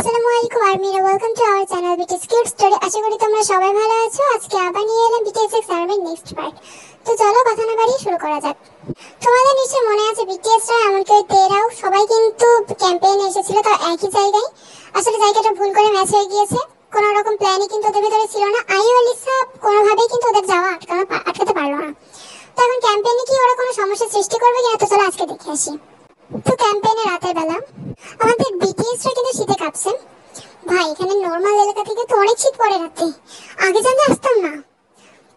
আসসালামু আলাইকুম আর্মিরা, welcome to our channel BTS cute story. আশা করি তোমরা সবাই ভালো আছো। আজকে আবার নিয়ে এলাম বিটিএস এক্স আর্মির নেক্সট পার্ট। তো চলো কথা না বাড়িয়ে শুরু করা যাক। তোমাদের নিশ্চয়ই মনে আছে বিটিএসরা এমনকি তেরাও সবাই কিন্তু ক্যাম্পেইনে এসেছিল, তো একই জায়গায়। আসলে জায়গাটা ভুল করে ম্যাচ হয়ে গিয়েছে, কোনো রকম প্ল্যানই কিন্তু ওদের ভিতরে ছিল না। আইও লিসা কোনোভাবেই কিন্তু ওদের যাওয়া আটকাতে পারলো না। তো এখন ক্যাম্পেইনে কি ওরা কোনো সমস্যা সৃষ্টি করবে কিনা, তো চলো আজকে দেখে আসি। তো ক্যাম্পেইনে রাতের বেলা আমাদের বিটিএসরা কিন্তু শীতে কাঁপছে। ভাই এখানে নরমাল এলাকা থেকে তো অনেক শীত পড়ে রাতে, আগে জানতে আসতাম না।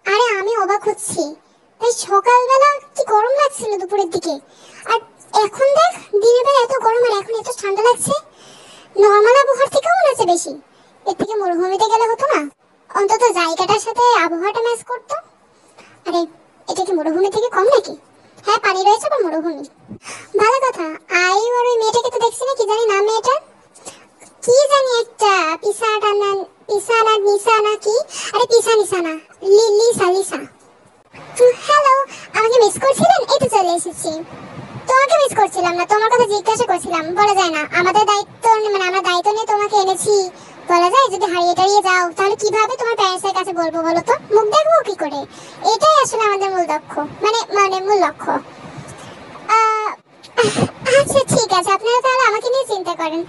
আরে আমি অবাক হচ্ছি, তাই সকালবেলা কি গরম লাগছিল দুপুরের দিকে, আর এখন দেখ দিনের বেলা এত গরম আর এখন এত ঠান্ডা লাগছে। নরমাল আবহাওয়ার থেকে মনে হচ্ছে বেশি। এর থেকে মরুভূমিতে গেলে হতো না, অন্তত জায়গাটার সাথে আবহাওয়াটা ম্যাচ করতো। আরে এটা কি মরুভূমি থেকে কম নাকি? হ্যাঁ পানি রয়েছে বা মরুভূমি, ভালো কথা। আই আর ওই মেয়েটাকে তো দেখছি না, কি জানি নাম মেয়েটার, কি জানি একটা পিসানা নিসানা কি, আরে পিসা নিসানা, লিসা লিসা। হ্যালো, আমাকে মিস করছিলেন? এই তো চলে এসেছি। তোমাকে মিস করছিলাম না, তোমার কথা জিজ্ঞাসা করছিলাম। বলা যায় না, আমাদের দায়িত্ব মানে আমরা দায়িত্ব নিয়ে তোমাকে এনেছি। বলা যায় যদি হারিয়ে টারিয়ে যাও তাহলে কিভাবে তোমার প্যারেন্টসের কাছে বলবো বলো তো? মুখ দেখবো কি করে? এটাই আসলে আমাদের মূল লক্ষ্য, মানে মূল লক্ষ্য। আচ্ছা ঠিক আছে, আপনারা তাহলে আমাকে নিয়ে চিন্তা করেন।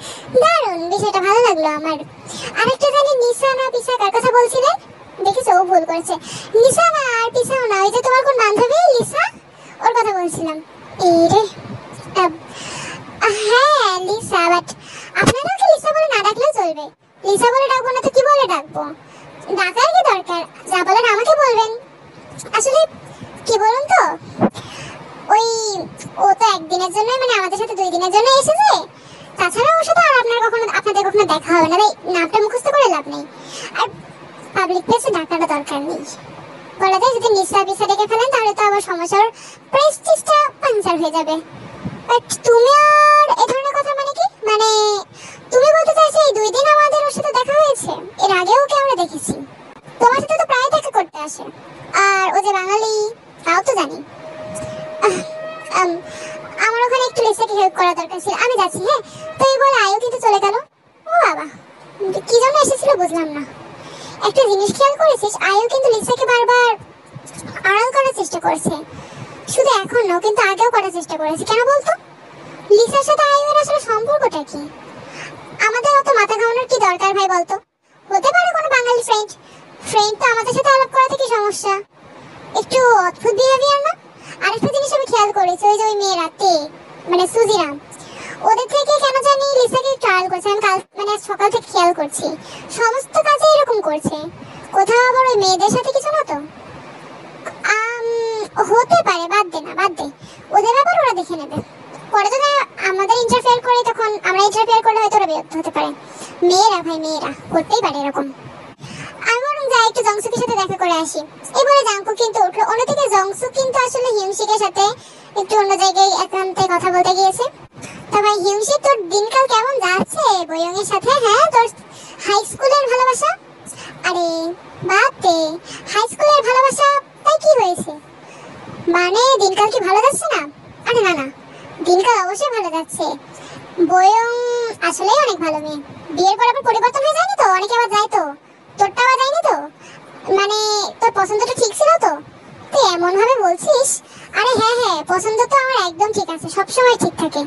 দারুণ, বিষয়টা ভালো লাগলো আমার। আরেকটা জানি নিশা না পিসা কার কথা বলছিলেন? দেখেছো ও ভুল করেছে, নিশা না আর পিসাও না, ওই যে তোমার কোন বান্ধবী লিসা, ওর কথা বলছিলাম। এই রে হ্যাঁ লিসা, বাট আপনারা ওকে লিসা বলে না ডাকলেও চলবে। লিসা বলে ডাকবো না তো কি বলে ডাকবো? ডাকার কি দরকার, যা বলেন আমাকে বলবেন। আসলে কি বলুন তো, ওই ও তো একদিনের জন্য মানে আমাদের সাথে 2 দিনের জন্য এসেছে। তাছাড়া ওর সাথে আর আপনাদের কখনো দেখা হবে না, তাই নামটা মুখস্থ করে লাভ নেই। আর পাবলিক প্লেসে ডাকাটা দরকার নেই। বলা যায় যদি নিশা পিসা ডেকে ফেলেন তাহলে তো আবার সমস্যার প্রেস্টিজটা পাঞ্চার হয়ে যাবে। বাট তুমি আর এই ধরনের কথা মানে কি? মানে তুমি বলতে চাইছো এই 2 দিন আমাদের ওর সাথে দেখা হয়েছে? এর আগেও ওকে আমরা দেখেছি, তোমার সাথে তো প্রায় দেখা করতে আসে। আর ও যে বাঙালি তাও তো জানি। আমার ওখানে একটু লিসাকে হেল্প করা দরকার ছিল, আমি যাচ্ছি। হ্যাঁ তো এই বলে আয়ও কিন্তু চলে গেল। ও বাবা, কি জন্য এসেছিল বুঝলাম না। একটা জিনিস খেয়াল করেছিস, আয়ও কিন্তু লিসাকে বারবার আড়াল করার চেষ্টা করছে। শুধু এখন না, কিন্তু আগেও করার চেষ্টা করেছে। কেন বলতো? লিসার সাথে আয়ুর আসলে সম্পর্কটা কি? আমাদের অত মাথা ঘামানোর কি দরকার ভাই বলতো? হতে পারে কোনো বাঙালি ফ্রেন্ড তো আমাদের সাথে আলাপ করাতে কি সমস্যা? একটু অদ্ভুত বিহেভিয়ার না? আরেকটা জিনিস আমি খেয়াল করেছি, ওই যে ওই মেয়েরাতে মানে সুজিরাম, ওদের থেকে কেন জানি লিসাকে ট্রায়াল করছে। আমি কাল মানে সকাল থেকে খেয়াল করছি, সমস্ত কাজে এরকম করছে। কোথাও আবার ওই মেয়েদের সাথে কিছু না তো? হতে পারে, বাদ দে, ওদের ব্যাপার ওরা দেখে নেবে। পরে যদি আমাদের ইন্টারফেয়ার করে, তখন আমরা ইন্টারফেয়ার করলে হয়তো ওরা বিরক্ত হতে পারে। মেয়েরা ভাই, মেয়েরা করতেই পারে এরকম। আমি বরং যাই একটু জংসুকের সাথে দেখা করে আসি। এই বলে জাঙ্কু কিন্তু উঠলো। অন্যদিকে জংসু কিন্তু আসলে হিমশিকের সাথে একটু অন্য জায়গায় একান্তে কথা বলতে গিয়েছে। তা ভাই হিমশিক, তোর দিনকাল কেমন যাচ্ছে বয়ং এর সাথে? হ্যাঁ তোর হাই স্কুলের ভালোবাসা? আরে বাদ দে, হাই স্কুলের ভালোবাসা তাই কি হয়েছে? মানে দিনকাল কি ভালো যাচ্ছে না? আরে না না, দিনকাল অবশ্যই ভালো যাচ্ছে। বয়ং আসলেই অনেক ভালো মেয়ে। বিয়ের পর আবার পরিবর্তন হয়ে যায়নি তো? অনেকে আবার যায় তো, তোরটা আবার যায়নি তো? মানে তোর পছন্দটা ঠিক ছিল তো? তুই এমন ভাবে বলছিস। আরে হ্যাঁ, পছন্দ তো আমার একদম ঠিক আছে, সবসময় ঠিক থাকে।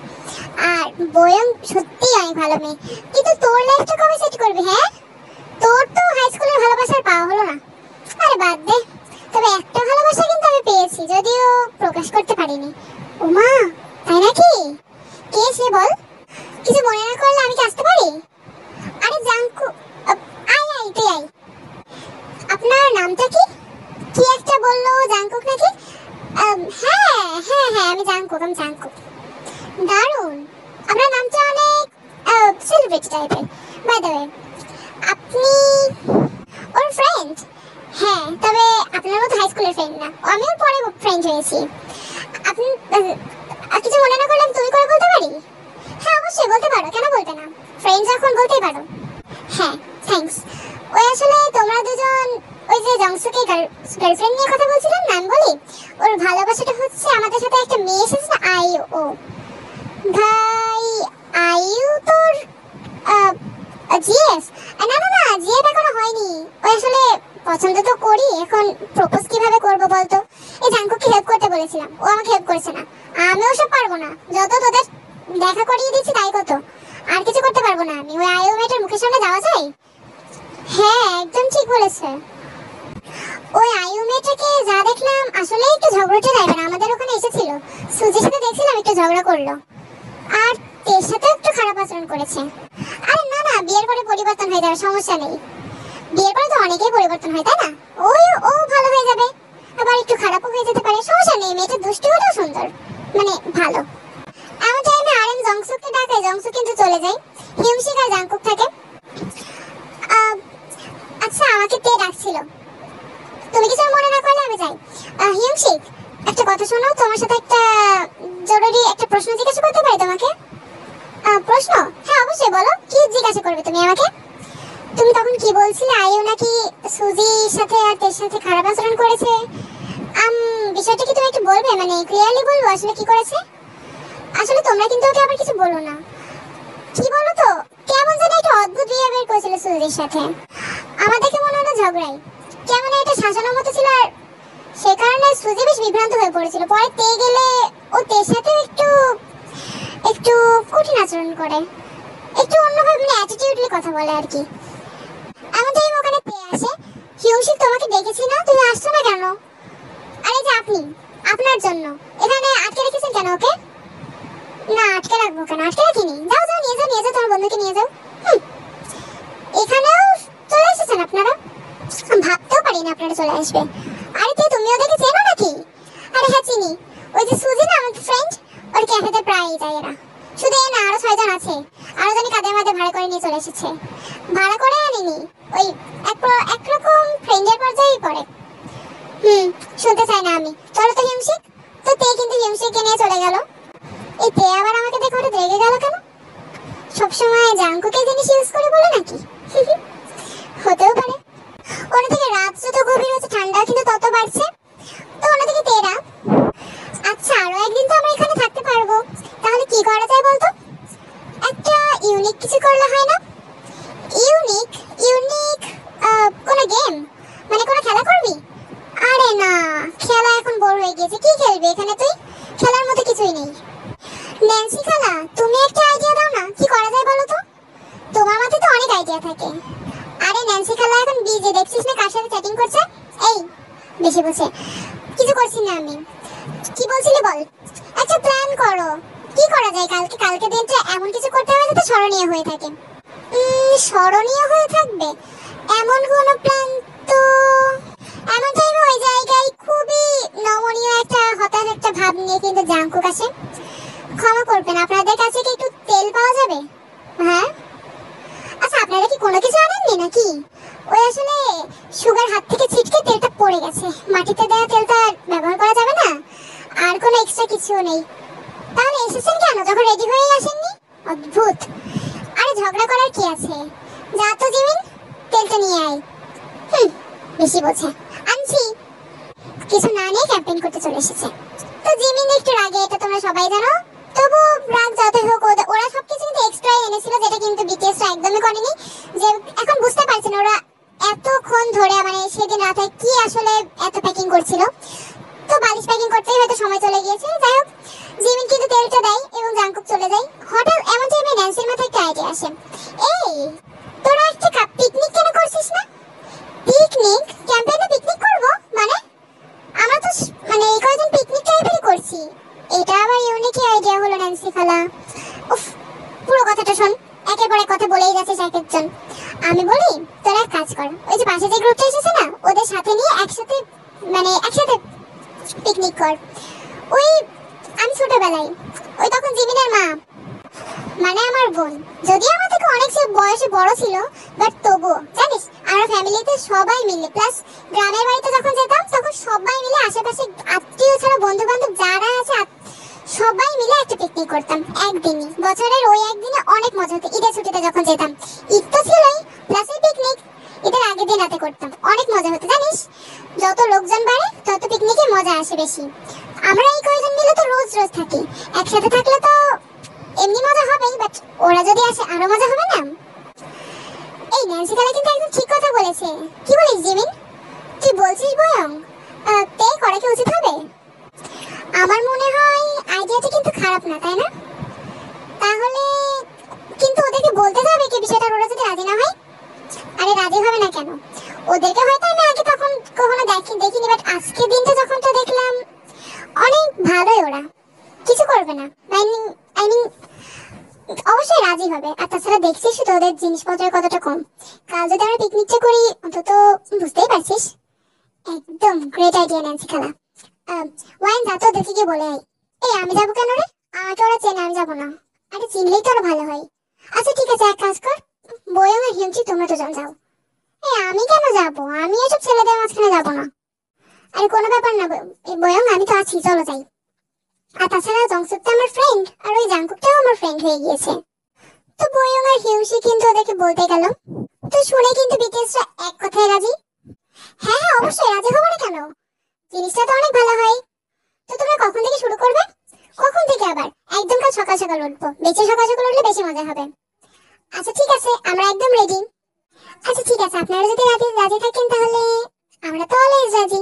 আর বয়ং সত্যিই অনেক ভালো মেয়ে। কিন্তু তোর লাইফটা কবে সেট করবি? হ্যাঁ তোর তো হাই স্কুলের ভালোবাসার পাওয়া হলো না। আরে বাদ দে, তবে একটা ভালোবাসা কিন্তু আমি পেয়েছি, যদিও প্রকাশ করতে পারিনি। ওমা তাই নাকি? কে সে বল? কিছু মনে না করলে আমি কি আসতে পারি? আরে জাঙ্কু, আয় তুই আয়। আপনার নামটা কি? কি একটা বললো জাঙ্কুক নাকি? হ্যাঁ আমি জাঙ্কুক। দারুণ, আপনার নামটা অনেক সেলিব্রিটি টাইপের। বাই দ্য ওয়ে আপনি ওর ফ্রেন্ড? হ্যাঁ, তবে আপনার মতো হাই স্কুলের ফ্রেন্ড না, আমিও পরে ফ্রেন্ড হয়েছি। আপনি কিছু মনে না করলে তুমি করে বলতে পারি? হ্যাঁ অবশ্যই বলতে পারো, কেন বলতে না? ফ্রেন্ড যখন বলতেই পারো। হ্যাঁ থ্যাঙ্কস। ওই আসলে তোমরা দুজন ওই যে জংসুকে গার্লফ্রেন্ড নিয়ে কথা বলছিলাম না, আমি বলি ওর ভালোবাসাটা হচ্ছে আমাদের সাথে একটা মেয়ে এসেছে না, আইও। ভাই আইও তোর প্রপোজ কিভাবে করব বলতো? এই জাঙ্কুকে হেল্প করতে বলেছিলাম, ও আমাকে হেল্প করছে না। আমিও সব পারবো না, যত তোদের দেখা করিয়ে দিচ্ছি তাই কত, আর কিছু করতে পারবো না আমি। ওই আয়ু মেয়েটার মুখের সামনে যাওয়া যায়? হ্যাঁ একদম ঠিক বলেছে। ওই আয়ু মেয়েটাকে যা দেখলাম আসলে একটু ঝগড়াটে টাইপের, আমাদের ওখানে এসেছিল, সুজির সাথে দেখছিলাম একটু ঝগড়া করলো, আর তের সাথে একটু খারাপ আচরণ করেছে। আরে না না, বিয়ের পরে পরিবর্তন হয়ে যাবে, সমস্যা নেই। বিয়ের পরে তো অনেকেই পরিবর্তন হয় তাই না? ও ভালো হয়ে যাবে, আবার একটু খারাপও হয়ে যেতে পারে, সমস্যা নেই। মেয়েটা দুষ্টু হলেও সুন্দর, মানে ভালো। এমন টাইমে আরএম জংসুককে ডাকায়, জংসুক কিন্তু চলে যায়। হিউমশিক আর জাংকুক থাকে। আচ্ছা আমাকে তে ডাকছিল, তুমি কিছু মনে না করলে আমি যাই। হিউমশিক একটা কথা শোনো, তোমার সাথে একটা জরুরি একটা প্রশ্ন জিজ্ঞাসা করতে পারি তোমাকে? প্রশ্ন? হ্যাঁ অবশ্যই, বলো কি জিজ্ঞাসা করবে তুমি আমাকে? তুমি তখন কি বলছিলে আয়ু নাকি সুজির সাথে আর তের সাথে খারাপ আচরণ করেছে? বিষয়টা কি তুমি একটু বলবে, মানে ক্লিয়ারলি বলবো আসলে কি করেছে? আসলে তোমরা কিন্তু ওকে আবার কিছু বলো না। কি বলো তো, কেমন যেন একটা অদ্ভুত বিহেভিয়ার করেছিল সুজির সাথে, আমার দেখে মনে হলো ঝগড়াই, কেমন একটা শাসানোর মতো ছিল, আর সে কারণে সুজি বেশ বিভ্রান্ত হয়ে পড়েছিল। পরে তে গেলে ও তের সাথে একটু একটু কঠিন আচরণ করে, একটু অন্যভাবে মানে অ্যাটিটিউডলি কথা বলে আর কি। এমন টাইম ওখানে তে আসে। হিউমশিক তোমাকে দেখেছি না, তুমি আসছো না কেন? আরে যে আপনি, আপনার জন্য এখানে আটকে রেখেছেন কেন ওকে? না আটকে রাখবো কেন, আটকে রাখিনি, যাও যাও নিয়ে যাও, নিয়ে যাও তোমার বন্ধুকে নিয়ে যাও। এখানেও চলে এসেছেন আপনারা, ভাবতেও পারি না আপনারা চলে আসবে। আরে তে তুমি ওদেরকে চেনো নাকি? আরে হ্যাঁ চিনি, ওই যে সুজি না আমার ফ্রেন্ড, ওর ক্যাফেতে প্রায়ই যায় এরা। শুধু এ না, আরো 6 জন আছে, আরো জানি কাদের মধ্যে ভাড়া করে নিয়ে চলে এসেছে। ভাড়া করে আনিনি, ওই একরকম ফ্রেন্ডের পর্যায়েই পড়ে। শুনতে চাই না আমি, চলো তো হিমশিক। তো তে কিন্তু হিমশিককে নিয়ে চলে গেল। এই তে আবার আমাকে দেখে হঠাৎ রেগে গেল কেন? সবসময় জাঙ্কুকে জিনিস ইউজ করে বলে নাকি? হতেও পারে। অন্যদিকে রাত যত গভীর হচ্ছে ঠান্ডা কিন্তু তত বাড়ছে। তো অন্যদিকে তেরা, আচ্ছা আরো একদিন তো আমরা এখানে থাকতে পারবো, তাহলে কি করা যায় বলতো? একটা ইউনিক কিছু করলে হয় না? ইউনিক ইউনিক কোনো গেম, মানে কোনো খেলা করবি? আরে না, খেলা এখন বোর হয়ে গেছে, কি খেলবি এখানে তুই? খেলার মতো কিছুই নেই। ন্যান্সি খালা তুমি একটা আইডিয়া দাও না, কি করা যায় বলো তো? তোমার মাথায় তো অনেক আইডিয়া থাকে। আরে ন্যান্সি খালা এখন বিজি, দেখছিস না কার সাথে চ্যাটিং করছে? এই বেশি বলছে, কিছু করছি না আমি। কি বলছিলি বল, একটা প্ল্যান করো, কি করা যায় কালকে? কালকে দিনটা এমন কিছু করতে হবে যাতে স্মরণীয় হয়ে থাকে। স্মরণীয় হয়ে থাকবে এমন কোনো প্ল্যান তো? এমন টাইমে ওই জায়গায় খুবই নমনীয় একটা হঠাৎ একটা ভাব নিয়ে কিন্তু জাঙ্কুক আসে। ক্ষমা করবেন, আপনাদের কাছে কি একটু তেল পাওয়া যাবে? হ্যাঁ আচ্ছা, আপনারা কি কোনো কিছু আনেননি নাকি? ওই আসলে সুগার হাত থেকে ছিটকে তেলটা পড়ে গেছে, মাটিতে দেওয়া তেলটা ব্যবহার করা যাবে না, আর কোনো এক্সট্রা কিছুও নেই। তাহলে এসেছেন কেন, যখন রেডি হয়েই আসেননি? অদ্ভুত। আরে ঝগড়া করার কি আছে, যা তো জিমিন তেলটা নিয়ে আয়। বেশি বোঝে, আনছি। কিছু না নিয়ে ক্যাম্পেইন করতে চলে এসেছে। তো জিমিন একটু রাগে, এটা তোমরা সবাই জানো, তবু রাগ যতই হোক ওরা সবকিছু কিন্তু এক্সট্রা এনেছিল, যেটা কিন্তু বিটিএস একদমই করেনি। যে এখন বুঝতে পারছেন ওরা এতক্ষণ ধরে মানে সেদিন রাতে কি আসলে এত প্যাকিং করছিল, তো বালিশ প্যাকিং করতেই হয়তো সময় চলে গিয়েছে। যাই হোক, জিমিন কিন্তু তেলটা দেয় এবং জাঙ্কুক চলে যায়। হঠাৎ এমন টাইমে ন্যান্সির মাথায় একটা আইডিয়া আসে। এই তোরা একটা পিকনিক কেন করছিস না? পিকনিক? ক্যাম্পেইনে পিকনিক করব মানে? আমরা তো মানে এই কয়েকজন পিকনিক টাইপেরই করছি। এটা আবার ইউনিক আইডিয়া হলো ন্যান্সি খালা। উফ, পুরো কথাটা শোন, একের পর এক কথা বলেই যাচ্ছিস এক একজন। আমি বলি তোরা এক কাজ কর, ওই যে পাশে যে গ্রুপটা এসেছে না, ওদের সাথে নিয়ে একসাথে পিকনিক কর। ওই আমি ছোটবেলায়, ওই তখন জিমিনের মা মানে আমার বোন, যদিও আমার থেকে অনেক বয়সে বড় ছিল, বাট তবুও জানিস আমরা ফ্যামিলিতে সবাই মিলে, প্লাস গ্রামের বাড়িতে যখন যেতাম তখন সবাই মিলে আশেপাশে আত্মীয় ছাড়া বন্ধু বান্ধব যারা আছে সবাই মিলে একটা পিকনিক করতাম একদিনই। বছরের ওই একদিনে অনেক মজা হতো। ঈদের ছুটিতে যখন যেতাম, ঈদ তো ছিলই, প্লাস এই পিকনিক ঈদের আগের দিন রাতে করতাম, অনেক মজা হতো জানিস। যত লোকজন বাড়ে তত পিকনিকে মজা আসে বেশি। আমরা এই কয়েকজন মিলে তো রোজ রোজ থাকি, একসাথে থাকলে তো এমনি মজা হবেই, বাট ওরা যদি আসে আরো মজা হবে না? এই ন্যান্সি খালা কিন্তু একদম ঠিক কথা বলেছে। কি বলিস জিমিন? কি বলছিস বয়ং? তে করা কি উচিত হবে? আমার মনে হয় আইডিয়াটা কিন্তু খারাপ না, তাই না? তাহলে কিন্তু ওদেরকে বলতে যাবে কি বিষয়টা, ওরা যদি রাজি না হয়? আরে রাজি হবে না কেন? ওদেরকে হয়তো আমি আগে তখন কখনো দেখিনি, বাট আজকের দিনটা যখন তো দেখলাম অনেক ভালোই, ওরা কিছু করবে না। আই মিন অবশ্যই রাজি হবে। আর তাছাড়া দেখছিস তো ওদের জিনিসপত্রের কতটা কম। কাল যদি আমরা পিকনিকটা করি অন্তত, বুঝতেই পারছিস। একদম গ্রেট আইডিয়া ন্যান্সি খালা। ওয়াইন যা তো ওদেরকে গিয়ে বলে আয়। এই আমি যাবো কেন রে? আমাকে ওরা চেনে, আমি যাবো না। আরে চিনলেই তো আরো ভালো হয়। আচ্ছা ঠিক আছে, এক কাজ কর, বয়ং আর হিমচি তোমরা দুজন যাও। এই আমি কেন যাবো? আমি এসব ছেলেদের মাঝখানে যাবো না। আরে কোনো ব্যাপার না বয়ং, আমি তো আছি, চলো যাই। আর তাছাড়া জংসুক তো আমার ফ্রেন্ড, আর ওই জাংকুকটাও আমার ফ্রেন্ড হয়ে গিয়েছে। তো বয়ং আর হিউসি কিন্তু ওদেরকে বলতে গেল। তো শুনে কিন্তু বিটিএসরা এক কথায় রাজি। হ্যাঁ হ্যাঁ, অবশ্যই রাজি হবো না কেন? জিনিসটা তো অনেক ভালো হয়। তো তোমরা কখন থেকে শুরু করবে? কখন থেকে আবার? একদম কাল সকাল সকাল উঠবো, বেশি সকাল সকাল উঠলে বেশি মজা হবে। আচ্ছা ঠিক আছে, আমরা একদম রেডি। আচ্ছা ঠিক আছে, আপনারা যদি রাজি রাজি থাকেন তাহলে আমরা তো অলওয়েজ রাজি।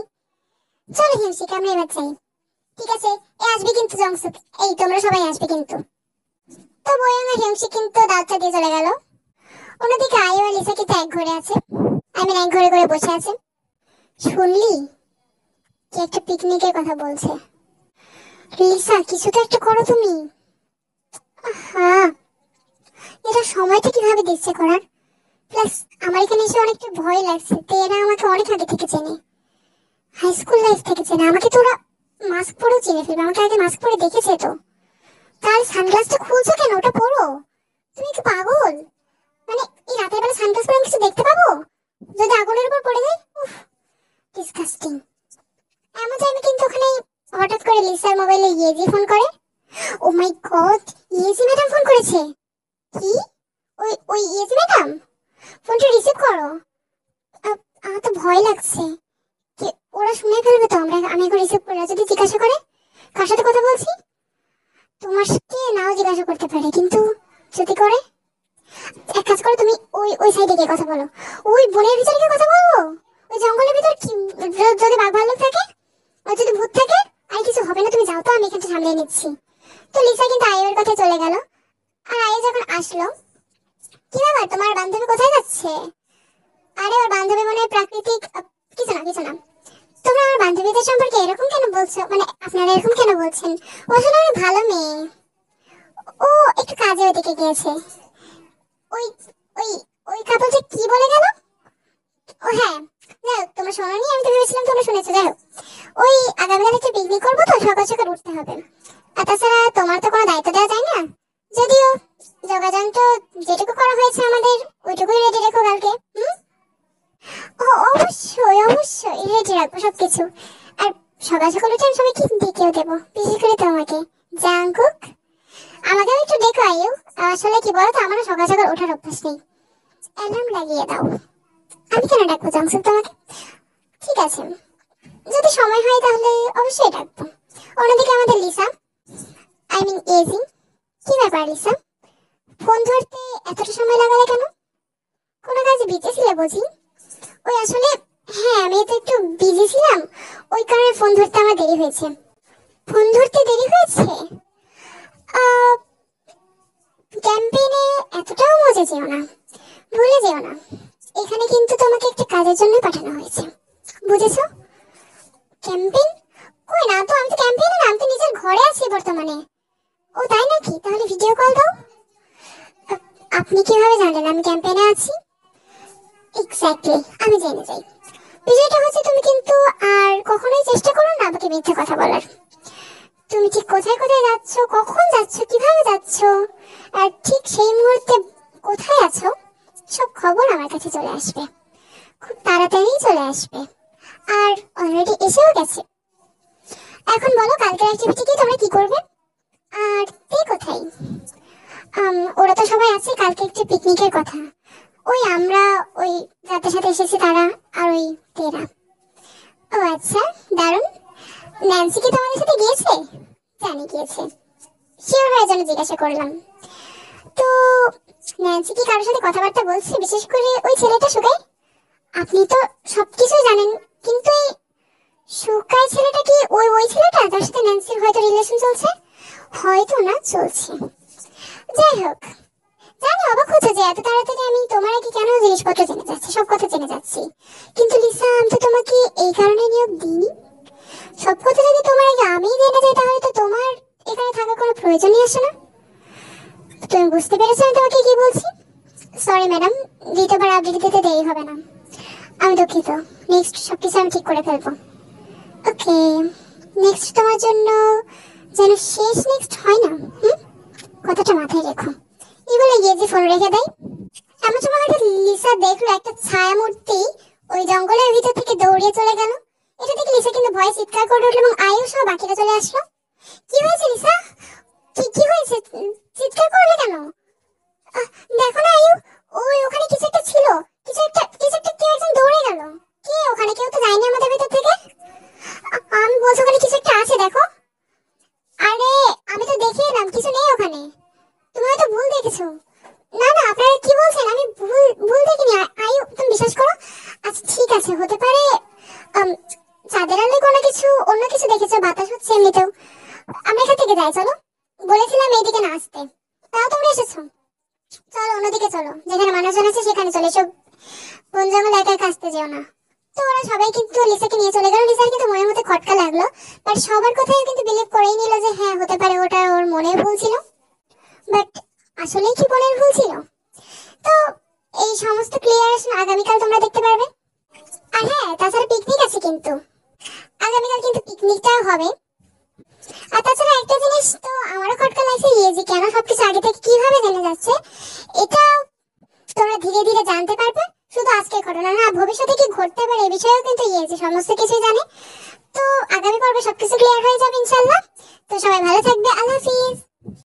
চলো হিমশিক, আমরা এবার যাই। ঠিক আছে, এ আসবে কিন্তু জংসুক, এই তোমরা সবাই আসবে কিন্তু। তো বয়ং আর হিমশিক কিন্তু দাওয়াতটা দিয়ে চলে গেল। অন্যদিকে আয়ু আর লিসা কিন্তু এক ঘরে আছে, এক ঘরে করে বসে আছে। শুনলি কি একটা পিকনিকের কথা বলছে? লিসা কিছু তো একটা করো তুমি। হ্যাঁ, এটা সময়টা কিভাবে দিচ্ছে করার। প্লাস আমার এখানে এসে অনেকটা ভয় লাগছে, তো এরা আমাকে অনেক আগে থেকে চেনে, হাই স্কুল লাইফ থেকে চেনে আমাকে। তো ওরা মাস্ক পরেও চিনে ফেলবে, আমাকে আগে মাস্ক পরে দেখেছে তো। তার সানগ্লাসটা খুলছো কেন? ওটা পরো, তুমি কি পাগল? মানে এই রাতের বেলা সানগ্লাস পরে আমি কিছু দেখতে পাবো? যদি আগুনের উপর পড়ে যায়, উফ ডিসগাস্টিং। এমন টাইমে কিন্তু ওখানে হঠাৎ করে লিসার মোবাইলে ইয়েজি ফোন করে। ও মাই গড, ইয়েজি ম্যাডাম ফোন করেছে। কি? ওই ওই ইয়েজি ম্যাডাম, ফোনটা রিসিভ করো। আমার তো ভয় লাগছে, কি ওরা শুনে ফেলবে তো। আমি এখন রিসিভ করে, যদি জিজ্ঞাসা করে কার সাথে কথা বলছি, তোমার সাথে নাও জিজ্ঞাসা করতে পারে, কিন্তু যদি করে, এক কাজ করো, তুমি ওই ওই সাইডে গিয়ে কথা বলো। ওই বনের ভিতরে গিয়ে কথা বলবো? ওই জঙ্গলের ভিতর কি, যদি বাঘ ভাল্লুক থাকে আর যদি ভূত থাকে? আর কিছু হবে না, তুমি যাও তো, আমি এখানটা সামলে নিচ্ছি। তো লিসা কিন্তু আয়ের কথা চলে গেল। আর আয়ে যখন আসলো, কি ব্যাপার তোমার বান্ধবী কোথায় যাচ্ছে? আরে ওর বান্ধবী মনে হয় প্রাকৃতিক, কিছু না কিছু না। তোমরা আমার বান্ধবীদের সম্পর্কে এরকম কেন বলছো, মানে আপনারা এরকম কেন বলছেন? ও আসলে অনেক ভালো মেয়ে, ও একটু কাজে ওদিকে গিয়েছে। ওই ওই ওই কাপলটা কি বলে গেল? ও হ্যাঁ, যাই হোক, তোমরা শোনোনি, আমি তো ভেবেছিলাম তোমরা শুনেছো। যাই হোক, ওই আগামীকাল একটা পিকনিক করবো, তো সকাল সকাল উঠতে হবে। আর তাছাড়া তোমার তো কোনো দায়িত্ব দেওয়া যায় না, যদিও যোগাযোগ তো যেটুকু করা হয়েছে আমাদের, ওইটুকুই রেডি রেখো কালকে। ও অবশ্যই অবশ্যই রেডি রাখবো সবকিছু। আর সকাল সকাল উঠে আমি সবাইকে ডেকেও দেবো, বিশেষ করে তোমাকে, জাংকুক। আমাকেও একটু ডেকো আইও। আসলে কি বলতো, আমারও সকাল সকাল ওঠার অভ্যাস নেই। অ্যালার্ম লাগিয়ে দাও। আমি কেন ডাকবো জাংকুক তোমাকে? ঠিক আছে, যদি সময় হয় তাহলে অবশ্যই ডাকবো। অন্যদিকে আমাদের লিসা, এজি। কি ব্যাপার লিসা, ফোন ধরতে এতটা সময় লাগালে কেন? কোনো কাজে বিজি ছিলে বুঝি? ওই আসলে হ্যাঁ, আমি তো একটু বিজি ছিলাম, ওই কারণে ফোন ধরতে আমার দেরি হয়েছে। ফোন ধরতে দেরি হয়েছে? ক্যাম্পেইনে এতটাও মজা যেও না, ভুলে যেও না, এখানে কিন্তু তোমাকে একটা কাজের জন্য পাঠানো হয়েছে, বুঝেছো? ক্যাম্পেইন? কই না তো, আমি তো ক্যাম্পেইনে না, আমি তো নিজের ঘরে আছি বর্তমানে। ও তাই নাকি? তাহলে ভিডিও কল দাও। আপনি কিভাবে জানলেন আমি ক্যাম্পেইনে আছি? এক্স্যাক্টলি, আমি জেনে যাই। বিষয়টা হচ্ছে, তুমি কিন্তু আর কখনোই চেষ্টা করো না আমাকে মিথ্যে কথা বলার। তুমি ঠিক কোথায় কোথায় যাচ্ছ, কখন যাচ্ছ, কিভাবে যাচ্ছ, আর ঠিক সেই মুহূর্তে কোথায় আছো, সব খবর আমার কাছে চলে আসবে, খুব তাড়াতাড়ি চলে আসবে। আর অলরেডি এসেও গেছে। এখন বলো, কালকের অ্যাক্টিভিটি কি, তোমরা কি করবে? আর তে কোথায়? ওরা তো সবাই আছে, কালকে একটু পিকনিকের কথা। ওই আমরা, ওই যাদের সাথে এসেছি তারা, আর ওই তেরা। ও আচ্ছা, দারুণ। ন্যান্সি কি তোমাদের সাথে গিয়েছে? জানি গিয়েছে, শিওর হয়ে জন্য জিজ্ঞাসা করলাম। তো ন্যান্সি কি কারোর সাথে কথাবার্তা বলছে, বিশেষ করে ওই ছেলেটা সুগাই? আপনি তো সবকিছু জানেন, কিন্তু এই সুকাই ছেলেটা কি ওই ওই ছেলেটা যার সাথে ন্যান্সির হয়তো রিলেশন চলছে? হয়তো না চলছে। যাই হোক, জানি অবাক হচ্ছে যে এত তাড়াতাড়ি আমি তোমার আগে কেন জিনিসপত্র জেনে যাচ্ছি, সব কথা জেনে যাচ্ছি। কিন্তু লিসা, আমি তো তোমাকে এই কারণে নিয়োগ দিইনি। সব কথা যদি তোমার আগে আমি জেনে যাই তাহলে তো তোমার এখানে থাকার কোনো প্রয়োজনই আসে না। তুমি বুঝতে পেরেছো আমি তোমাকে কি বলছি? সরি ম্যাডাম, দ্বিতীয়বার আপডেট দিতে দেরি হবে না। আমি দুঃখিত, নেক্সট সবকিছু আমি ঠিক করে ফেলবো। ওকে, নেক্সট তোমার জন্য যেন শেষ নেক্সট হয় না। কথাটা মাথায় রেখো। এই বলে গিয়ে যে ফোন রেখে দেয়। এমন সময় হঠাৎ লিসা দেখলো একটা ছায়া মূর্তি ওই জঙ্গলের ভিতর থেকে দৌড়িয়ে চলে গেল। এটা দেখে লিসা কিন্তু ভয়ে চিৎকার করে উঠলো এবং আয়ুষ সহ বাকিরা চলে আসলো। কি হয়েছে লিসা? কি কি হয়েছে? চিৎকার করলে কেন? দেখো না আয়ু, ওই ওখানে কিছু একটা ছিল, কিছু একটা কেউ একজন দৌড়ে গেল। কে ওখানে? কেউ তো যায়নি আমাদের ভিতর থেকে। আমি বলছি ওখানে কিছু একটা আছে, দেখো। আরে আমি তো দেখে এলাম, কিছু নেই ওখানে। তুমি হয়তো ভুল দেখেছো। না না, আপনারা কি বলছেন? আমি ভুল ভুল দেখিনি আয়ু, তুমি বিশ্বাস করো। আচ্ছা ঠিক আছে, হতে পারে চাঁদের আলোয় কোনো কিছু অন্য কিছু দেখেছো, বাতাস হচ্ছে এমনিতেও। আমরা এখান থেকে যাই, চলো। বলেছিলাম এইদিকে না আসতে, তাও তোমরা এসেছো। চলো অন্যদিকে চলো, যেখানে মানুষজন আছে সেখানে চলে এসো। বন জঙ্গল একা একা আসতে যেও না। তো ওরা সবাই কিন্তু লিসাকে নিয়ে চলে গেল। লিসার কিন্তু মনের মধ্যে খটকা লাগলো, বাট সবার কথাই কিন্তু বিলিভ করেই নিল যে হ্যাঁ হতে পারে ওটা ওর মনের ভুল ছিল। বাট আসলেই কি মনের ভুল ছিল? তো এই সমস্ত ক্লিয়ারেশন আগামীকাল তোমরা দেখতে পারবে। আর হ্যাঁ, তাছাড়া পিকনিক আছে কিন্তু আগামীকাল, কিন্তু পিকনিকটা হবে। আর তাছাড়া একটা জিনিস তো আমারও খটকা লাগছে, ইয়ে যে কেন সবকিছু আগে থেকে কিভাবে জেনে যাচ্ছে, এটা তোমরা ধীরে ধীরে জানতে পারবে। শুধু আজকের ঘটনা না, ভবিষ্যতে কি ঘটতে পারে এই বিষয়েও কিন্তু ইয়ে যে সমস্ত কিছু জানে। তো আগামী পর্বে সবকিছু ক্লিয়ার হয়ে যাবে ইনশাল্লাহ। তো সবাই ভালো থাকবে, আল্লাহ হাফিজ।